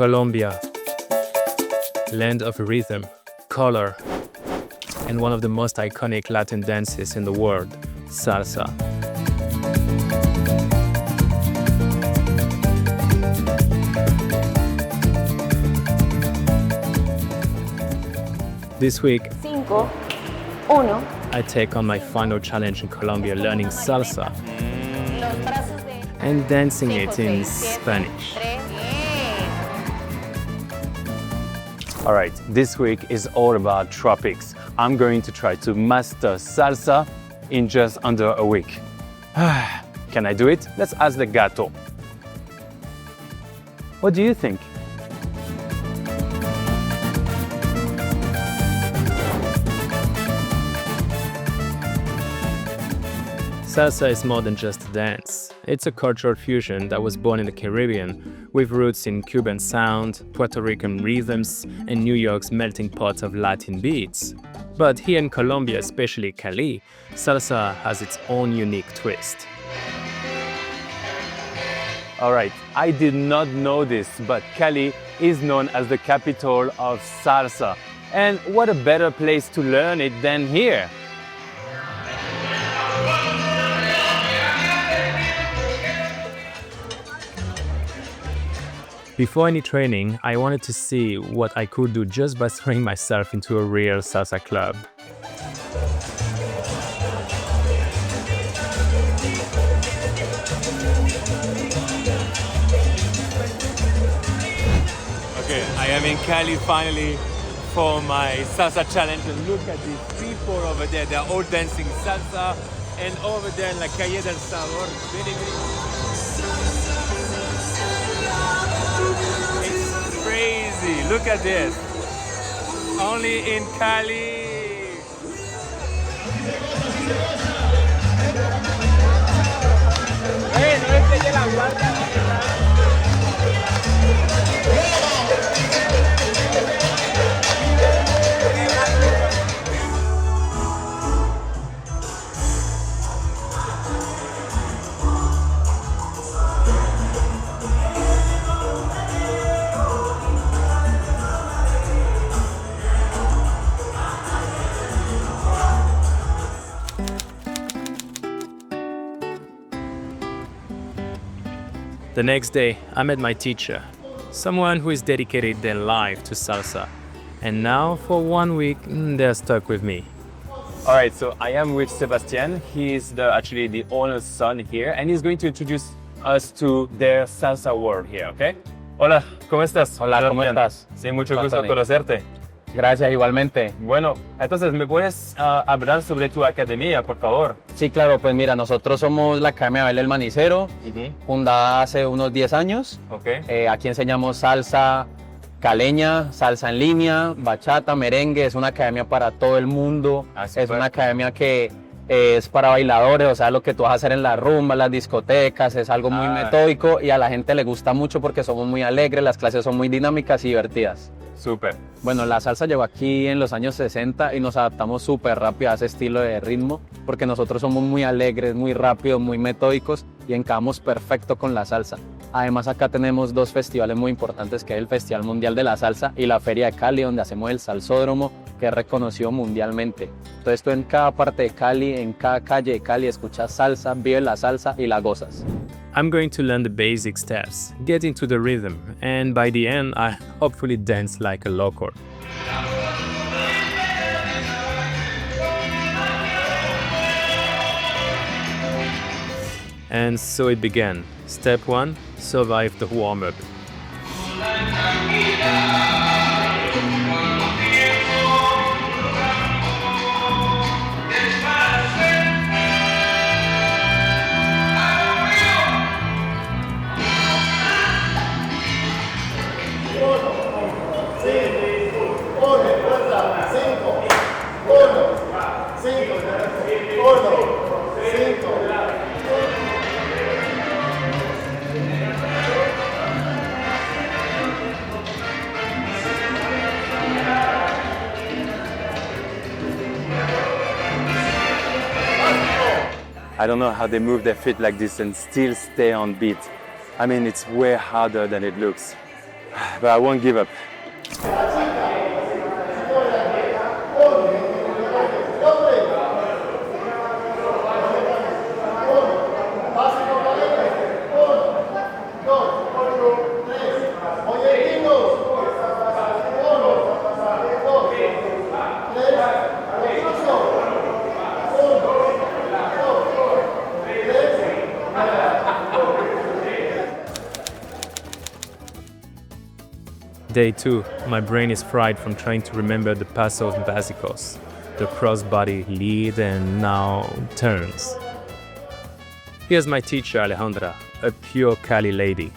Colombia, land of rhythm, color, and one of the most iconic Latin dances in the world, salsa. This week, 5, 1. I take on my final challenge in Colombia, learning salsa and dancing it in Spanish. Alright, this week is all about tropics. I'm going to try to master salsa in just under a week. Can I do it? Let's ask the gato. What do you think? Salsa is more than just a dance. It's a cultural fusion that was born in the Caribbean, with roots in Cuban sound, Puerto Rican rhythms, and New York's melting pot of Latin beats. But here in Colombia, especially Cali, salsa has its own unique twist. Alright, I did not know this, but Cali is known as the capital of salsa. And what a better place to learn it than here! Before any training, I wanted to see what I could do just by throwing myself into a real salsa club. Okay, I am in Cali finally for my salsa challenge, and look at these people over there. They're all dancing salsa, and over there in La Calle del Sabor, it's crazy. Look at this. Only in Cali. The next day, I met my teacher, someone who is dedicated their life to salsa. And now, for 1 week, they're stuck with me. Alright, so I am with Sebastian. He's actually the owner's son here, and he's going to introduce us to their salsa world here, okay? Hola, ¿cómo estás? Hola, ¿cómo estás? Sí, mucho gusto Anthony. conocerte. Gracias, igualmente. Bueno, entonces, ¿me puedes hablar sobre tu academia, por favor? Sí, claro, pues mira, nosotros somos la Academia Abel el Manicero, fundada hace unos 10 años. Okay. Aquí enseñamos salsa caleña, salsa en línea, bachata, merengue. Es una academia para todo el mundo. Es una academia que es para bailadores, o sea, lo que tú vas a hacer en la rumba, en las discotecas. Es algo muy metódico y a la gente le gusta mucho porque somos muy alegres, las clases son muy dinámicas y divertidas. Súper. Bueno, la salsa llegó aquí en los años 60 y nos adaptamos súper rápido a ese estilo de ritmo porque nosotros somos muy alegres, muy rápidos, muy metódicos y encajamos perfecto con la salsa. Además, acá tenemos 2 festivales muy importantes, que es el Festival Mundial de la Salsa y la Feria de Cali, donde hacemos el salsódromo, que es reconocido mundialmente. Entonces tú en cada parte de Cali, en cada calle de Cali, escuchas salsa, vives la salsa y la gozas. I'm going to learn the basic steps, get into the rhythm, and by the end, I hopefully dance like a local. And so it began. Step 1, survive the warm-up. I don't know how they move their feet like this and still stay on beat. I mean, it's way harder than it looks. but I won't give up. Day 2. My brain is fried from trying to remember the pasos básicos, the crossbody lead and now turns. Here's my teacher Alejandra, a pure Cali lady.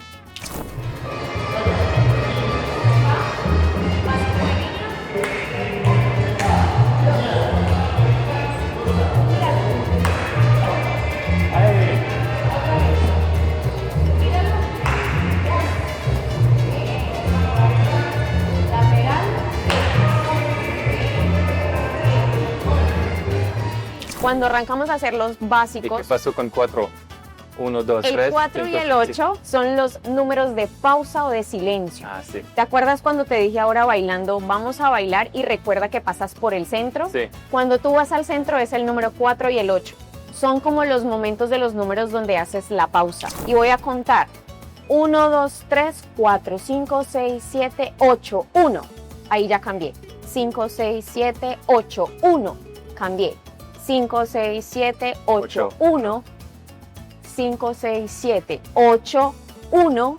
Cuando arrancamos a hacer los ¿Y qué básicos, pasó con 4? 1, 2, 3. el 4 y el 8 son los números de pausa o de silencio. Ah, sí. ¿Te acuerdas cuando te dije ahora bailando, vamos a bailar y recuerda que pasas por el centro? Sí. Cuando tú vas al centro es el número 4 y el 8. Son como los momentos de los números donde haces la pausa. Y voy a contar. 1, 2, 3, 4, 5, 6, 7, 8, 1. Ahí ya cambié. 5, 6, 7, 8, 1. Cambié. 5, 6, 7, 8, 1. 5, 6, 7, 8, 1.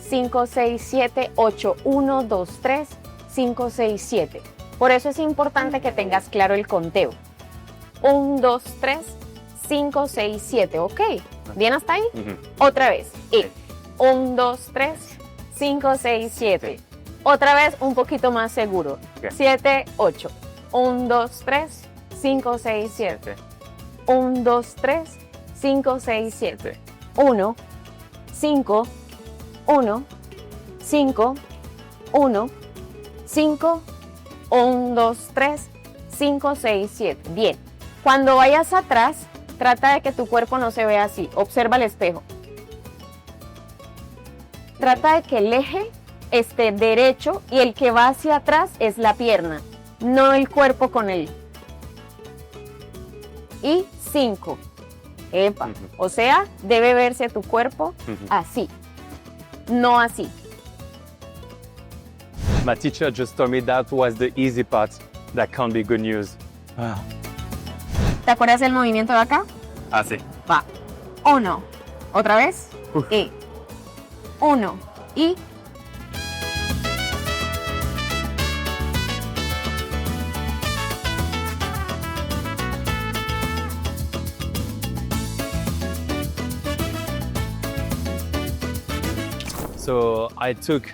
5, 6, 7, 8, 1, 2, 3, 5, 6, 7. Por eso es importante que tengas claro el conteo. 1, 2, 3, 5, 6, 7. ¿Ok? ¿Bien hasta ahí? Otra vez. Y 1, 2, 3, 5, 6, 7. Otra vez un poquito más seguro. 7, 8. 1, 2, 3, 5, 6, 7. 1, 2, 3, 5, 6, 7. 1, 5, 1, 5, 1, 5, 1, 2, 3, 5, 6, 7. Bien. Cuando vayas atrás, trata de que tu cuerpo no se vea así. Observa el espejo. Trata de que el eje esté derecho y el que va hacia atrás es la pierna, no el cuerpo con él. Y 5. Epa. O sea, debe verse tu cuerpo así, no así. My teacher just told me that was the easy part. That can't be good news. ¿Te acuerdas del movimiento de acá? Ah, sí. Va. 1. Otra vez. Y 1. Y So I took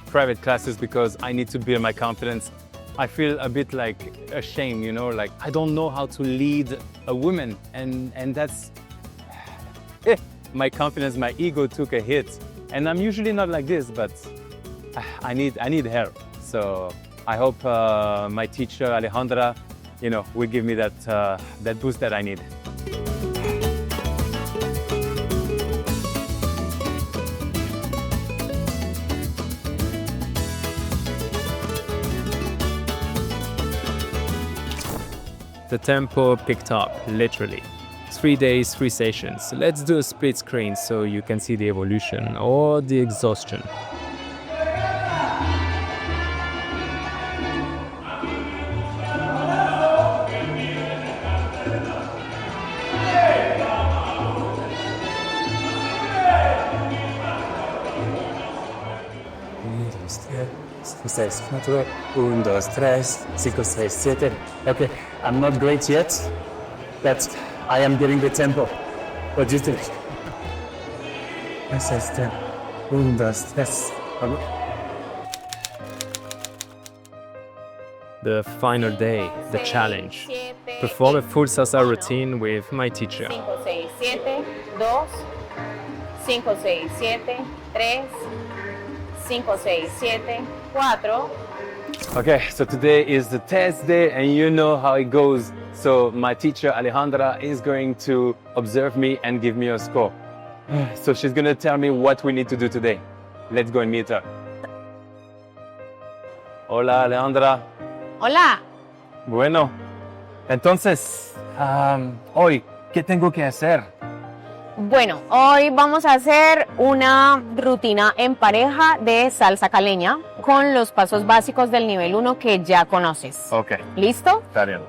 private classes because I need to build my confidence. I feel a bit like ashamed, you know, like I don't know how to lead a woman, and that's my confidence, my ego took a hit. And I'm usually not like this, but I need help. So I hope my teacher Alejandra, you know, will give me that boost that I need. The tempo picked up, literally. 3 days, 3 sessions. Let's do a split screen so you can see the evolution or the exhaustion. Un, dos, tres, cinco, seis, siete. Okay, I'm not great yet, but I am getting the tempo. What do you think? Un, dos, tres. The final day, the challenge. Perform a full salsa routine with my teacher. 5, 6, 7, 2, 5, 6, 7, 3, 5, 6, 7, 4. Okay, so today is the test day and you know how it goes. So my teacher Alejandra is going to observe me and give me a score. So she's gonna tell me what we need to do today. Let's go and meet her. Hola, Alejandra. Hola. Bueno, entonces, hoy, ¿qué tengo que hacer? Bueno, hoy vamos a hacer una rutina en pareja de salsa caleña con los pasos básicos del nivel 1 que ya conoces. Ok, ¿Listo? está bien.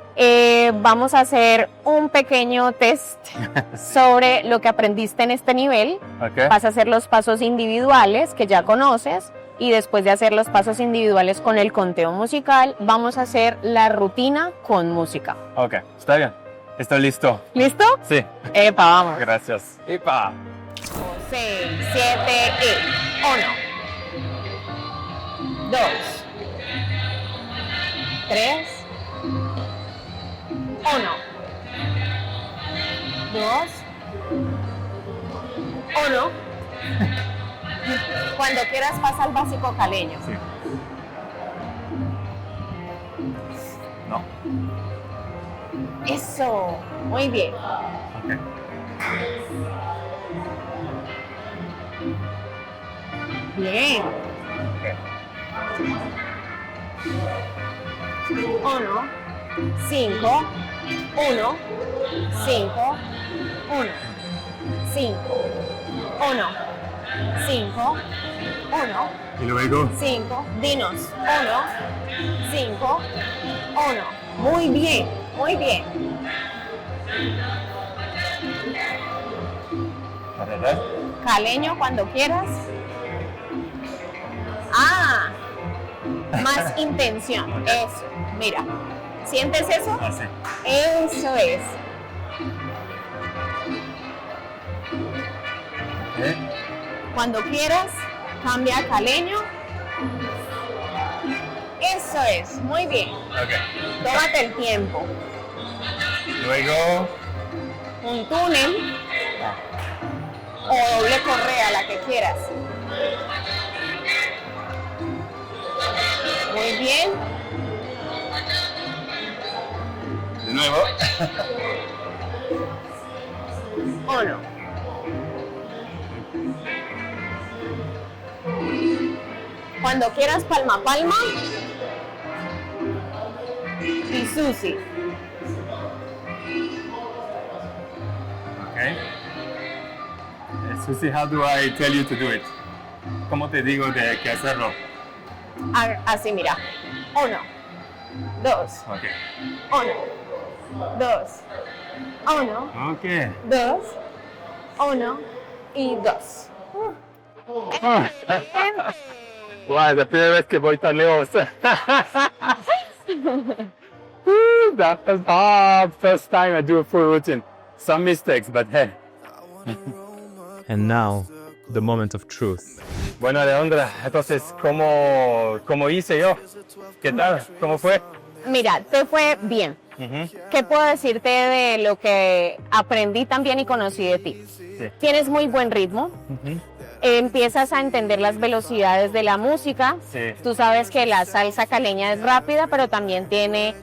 Vamos a hacer un pequeño test sobre lo que aprendiste en este nivel. Ok. Vas a hacer los pasos individuales que ya conoces y después de hacer los pasos individuales con el conteo musical, vamos a hacer la rutina con música. Ok, está bien. Estoy listo. ¿Listo? Sí. Epa, vamos. Gracias. ¡Epa! 6, 7 y 1, 2, 3, 1, 2, 1. Cuando quieras pasa al básico caleño. Sí. No. Eso, muy bien. Ok. Bien. 1, 5, 1, 5, 1, 5, 1, 5, 1, Y luego. 5, dinos, 1, 5, 1. Muy bien, muy bien. Caleño cuando quieras. Ah, más intención. Eso, mira. ¿Sientes eso? Así. Eso es. Cuando quieras, cambia a caleño. Eso es, muy bien. Ok. Tómate el tiempo. Luego. Un túnel o doble correa, la que quieras. Muy bien. De nuevo. 1. Cuando quieras, palma a palma. Y Susi. Ok. Susi, how do I tell you to do it? ¿Cómo te digo de que hacerlo? Así, mira. 1, 2, Ok. 1, 2, 1, Ok. 2, 1 y 2. Wow, es la primera vez que voy tan lejos. That was first time I do a full routine. Some mistakes, but hey. And now, the moment of truth. Bueno, Alejandra, entonces, ¿cómo hice yo? ¿Qué tal? ¿Cómo fue? Mira, te fue bien. ¿Qué puedo decirte de lo que aprendí también y conocí de ti? Sí. Tienes muy buen ritmo. Empiezas a entender las velocidades de la música. Sí. Tú sabes que la salsa caleña es rápida, pero también tiene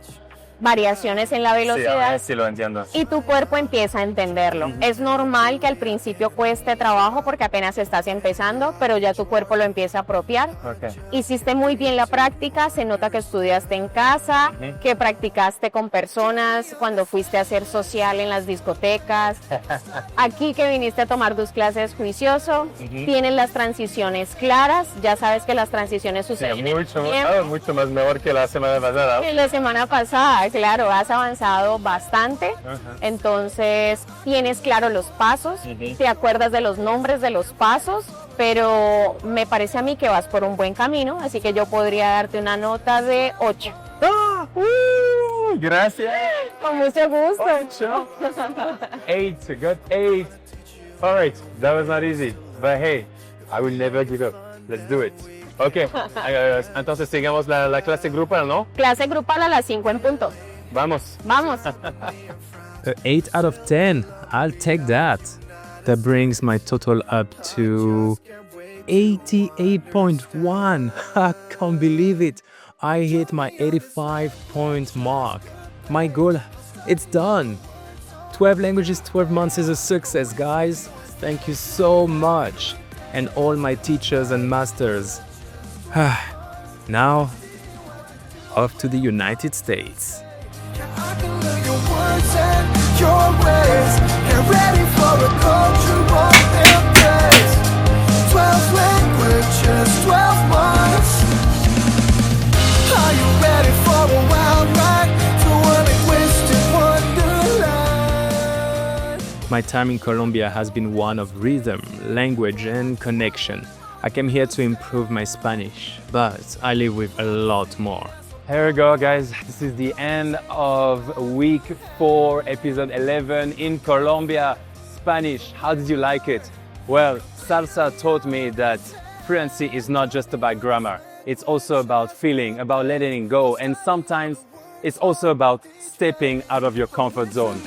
variaciones en la velocidad. Sí, lo entiendo. Y tu cuerpo empieza a entenderlo. Es normal que al principio cueste trabajo porque apenas estás empezando, pero ya tu cuerpo lo empieza a apropiar. Okay. Hiciste muy bien la práctica, se nota que estudiaste en casa, que practicaste con personas cuando fuiste a hacer social en las discotecas. Aquí que viniste a tomar tus clases juicioso, tienes las transiciones claras, ya sabes que las transiciones suceden en el tiempo. Mucho más mejor que la semana pasada. En la semana pasada, claro, has avanzado bastante, entonces tienes claro los pasos, te acuerdas de los nombres de los pasos, pero me parece a mí que vas por un buen camino, así que yo podría darte una nota de 8. Gracias. Con mucho gusto. 8, got 8. All right, that was not easy, but hey, I will never give up. Let's do it. Okay, entonces sigamos la clase grupal, ¿no? Clase grupal a las 5 en punto. Vamos. Vamos. A 8 out of 10. I'll take that. That brings my total up to 88.1. I can't believe it. I hit my 85-point mark. My goal, it's done. 12 Languages, 12 Months is a success, guys. Thank you so much. and all my teachers and masters. Now, off to the United States. I can learn your words and your ways. Get ready for a cultural embrace. 12 languages, 12 months. Are you ready for a wild ride to a linguistic wonderland? My time in Colombia has been one of rhythm, language, and connection. I came here to improve my Spanish, but I live with a lot more. Here we go, guys. This is the end of week 4, episode 11 in Colombia. Spanish, how did you like it? Well, Salsa taught me that fluency is not just about grammar. It's also about feeling, about letting it go, and sometimes it's also about stepping out of your comfort zone.